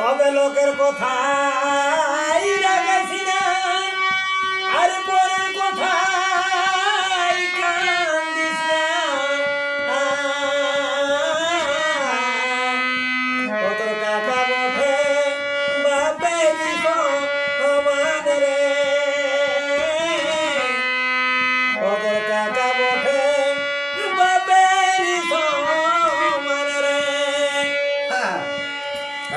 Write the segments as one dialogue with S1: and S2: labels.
S1: তবে লোকের কথাই রাগাইছি না, আর পরের কথাই কান্দিস না। কতর কাকা বটে বাপের সমান রে, কতর কাকা বটে বাপের সমান রে।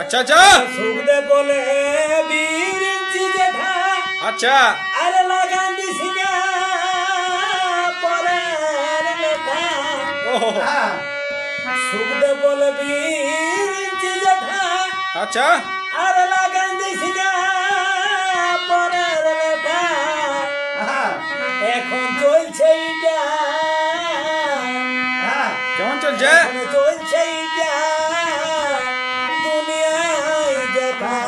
S2: আচ্ছা আচ্ছা
S1: সুখদে বলে বীর জেঠা,
S2: আচ্ছা
S1: আরে লাগান দিছি না পরের লেখা।
S2: ওহো
S1: সুখদে বলে বীর জেঠা,
S2: আচ্ছা
S1: আরে লাগান দিছি না পরের লেখা। এখন চলছে এটা,
S2: কেমন চলছে
S1: এখন চলছে এটা দুনিয়ায় দেখা।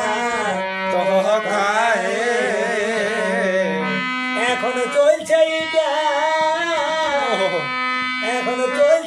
S1: এখনো চলছে এটা,
S2: ওহো
S1: এখনো চলছে।